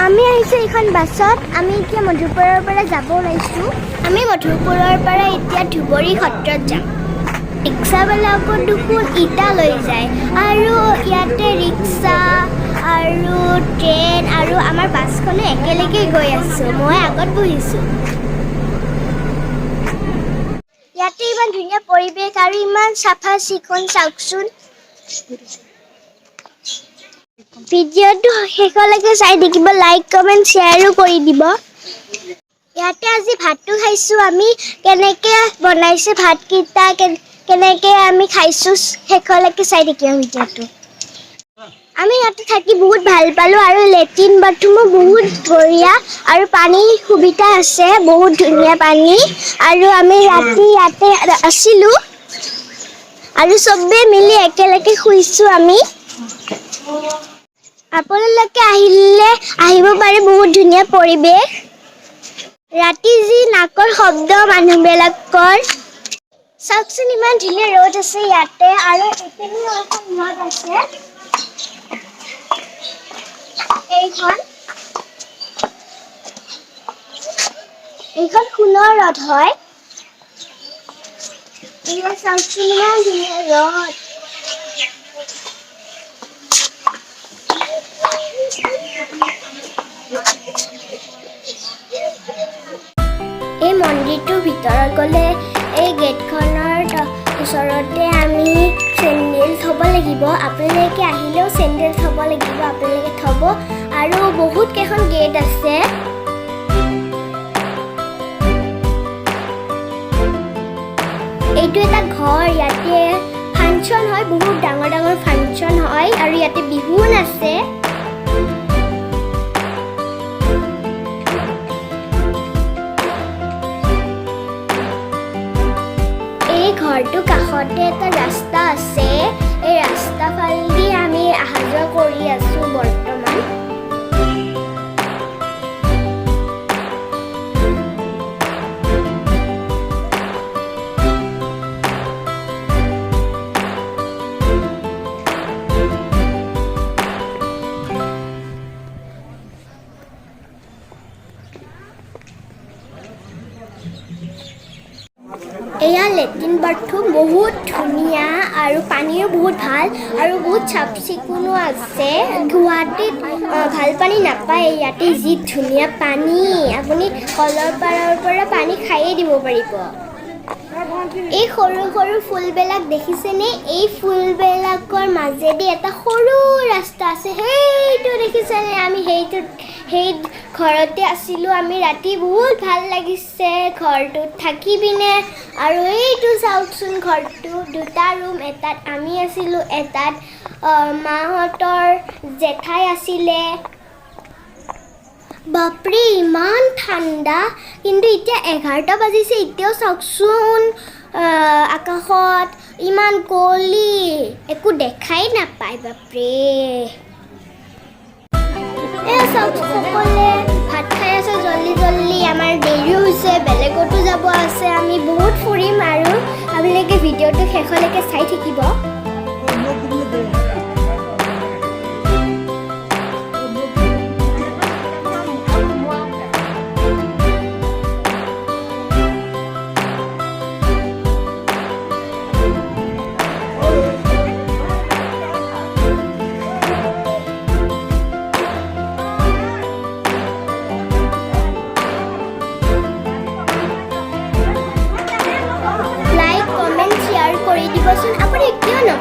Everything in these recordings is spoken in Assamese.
আমি আহিছোঁ এইখন বাছত। আমি এতিয়া মধুপুৰৰ পৰা যাব ওলাইছোঁ। আমি মধুপুৰৰ পৰা এতিয়া ধুবুৰী সত্ৰত যাম। ৰিক্সাবিলাকত দেখোন ইটা লৈ যায় আৰু ইয়াতে ৰিক্সা আৰু ট্ৰেইন আৰু আমাৰ বাছখনে একেলগে গৈ আছোঁ। মই আগত বহিছোঁ। ইয়াতে ইমান ধুনীয়া পৰিৱেশ আৰু ইমান চাফা চিকুণ চাওকচোন। ভিডিঅ'টো শেষলৈকে চাই থাকিব, লাইক কমেণ্ট শ্বেয়াৰো কৰি দিব। ইয়াতে আজি ভাতটো খাইছোঁ আমি। কেনেকৈ বনাইছে ভাতকেইটা, কেনেকৈ আমি খাইছোঁ শেষলৈকে চাই থাকিব ভিডিঅ'টো। আমি ইয়াতে থাকি বহুত ভাল পালোঁ আৰু লেট্ৰিন বাথৰুমো বহুত বঢ়িয়া আৰু পানীৰ সুবিধা আছে, বহুত ধুনীয়া পানী। আৰু আমি ৰাতি ইয়াতে আছিলোঁ আৰু চবেই মিলি একেলগে শুইছোঁ আমি। আপোনালোকে আহিব পাৰে, বহুত ধুনীয়া পৰিৱেশ। ৰাতি যি নাকৰ শব্দ মানুহবিলাকৰ চাওকচোন, ইমান ধুনীয়া ৰ'দ আছে ইয়াতে আৰু এইপিনেও এখন নদ আছে। এইখন সোণৰ ৰথ হয়। এইখন চাওকচোন, ইমান ধুনীয়া ৰথ। এই মন্দিৰটোৰ ভিতৰত গ'লে এই গেটখনৰ ওচৰতে আমি চেণ্ডেল থ'ব লাগিব। আপোনালোকে আহিলেও চেণ্ডেল থ'ব লাগিব, আপোনালোকে থ'ব। আৰু বহুত কেইখন গেট আছে। এইটো এটা ঘৰ, ইয়াতে ফাংচন হয়, বহুত ডাঙৰ ডাঙৰ ফাংচন হয় আৰু ইয়াতে বিহু নাচে। এই ঘৰটোৰ কাষতে এটা ৰাস্তা আছে। এই ৰাস্তা ফালেদি আমি অহা যোৱা কৰি আছোঁ বৰ্তমান। এয়া লেট্ৰিন বাথৰুম, বহুত ধুনীয়া আৰু পানীও বহুত ভাল আৰু বহুত চাফ চিকুণো আছে। গুৱাহাটীত ভাল পানী নাপায়, ইয়াতে যি ধুনীয়া পানী, আপুনি কলৰ পাৰৰ পৰা পানী খায়েই দিব পাৰিব। এই সৰু সৰু ফুলবিলাক দেখিছেনে? এই ফুলবিলাকৰ মাজেদি এটা সৰু ৰাস্তা আছে, সেইটো দেখিছেনে? আমি সেই ঘৰতে আছিলোঁ আমি ৰাতি, বহুত ভাল লাগিছে ঘৰটোত থাকি পিনে। আৰু এইটো চাওকচোন, ঘৰটো দুটা ৰুম, এটাত আমি আছিলোঁ, এটাত মাহঁতৰ জেঠাই আছিলে। বাপৰে ইমান ঠাণ্ডা, কিন্তু এতিয়া 11টা বাজিছে, এতিয়াও চাওকচোন আকাশত ইমান কুঁৱলী, একো দেখাই নাপায়। বাপৰে এয়া চাওকচোন, সকলোৱে ভাত খাই আছে জল্দি জল্দি। আমাৰ দেৰিও হৈছে, বেলেগতো যাব আছে। আমি বহুত ফুৰিম আৰু আপোনালোকে ভিডিঅ'টো শেষলৈকে চাই থাকিব। আপুনি কিয়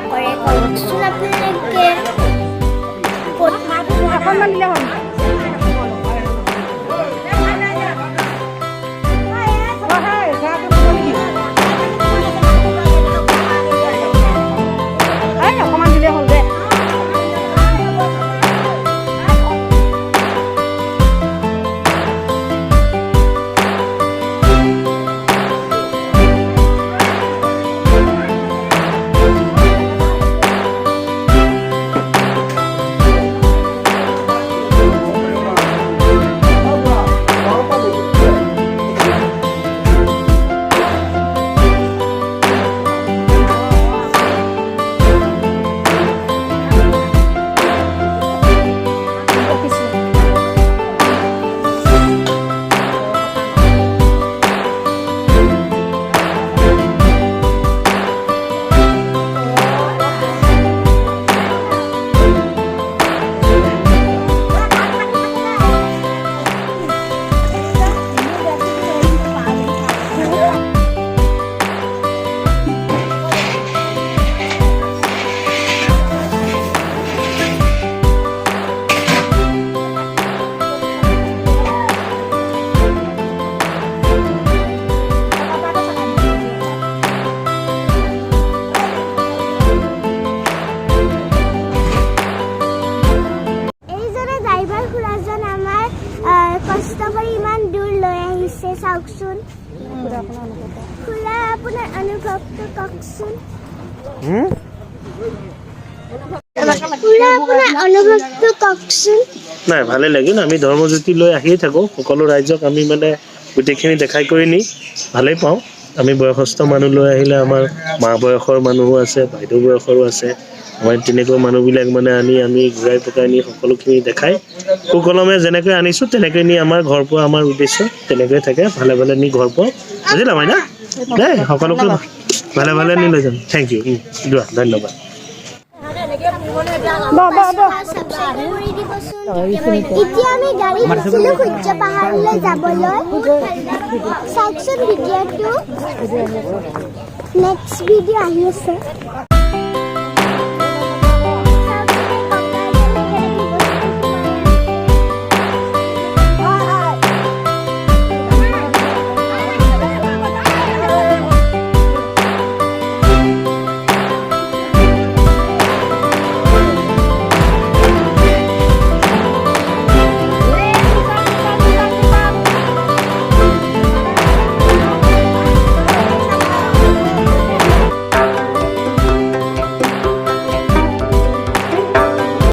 কৰি ইমান দূৰ লৈ আহিছে চাওকচোন খুৰা আপোনাৰ অনুভৱটো কওকচোন নাই ভালে লাগিল আমি ধৰ্মজ্যোতি লৈ আহিয়ে থাকোঁ সকলো ৰাইজক আমি মানে গোটেইখিনি দেখাই কৰি নি ভালেই পাওঁ আমি বয়সস্থ মানুহ লৈ আহিলে আমাৰ মা বয়সৰ মানুহো আছে বাইদেউ বয়সৰো আছে আমাৰ তেনেকুৱা মানুহবিলাক মানে আনি আমি ঘূৰাই পকাই নি সকলোখিনি দেখাই সুকলমে যেনেকৈ আনিছোঁ তেনেকৈ নি আমাৰ ঘৰ পোৱা আমাৰ উদ্দেশ্য তেনেকৈ থাকে ভালে ভালে নি ঘৰ পোৱা বুজিলা মাইনা দেই সকলোকে ভালে ভালে নি লৈ যাম থেংক ইউ যোৱা ধন্যবাদ এতিয়া আমি গাড়ী উঠিছিলোঁ সূৰ্য পাহাৰলৈ যাবলৈ চাওকচোন ভিডিঅ'টো নেক্সট ভিডিঅ' আহি আছে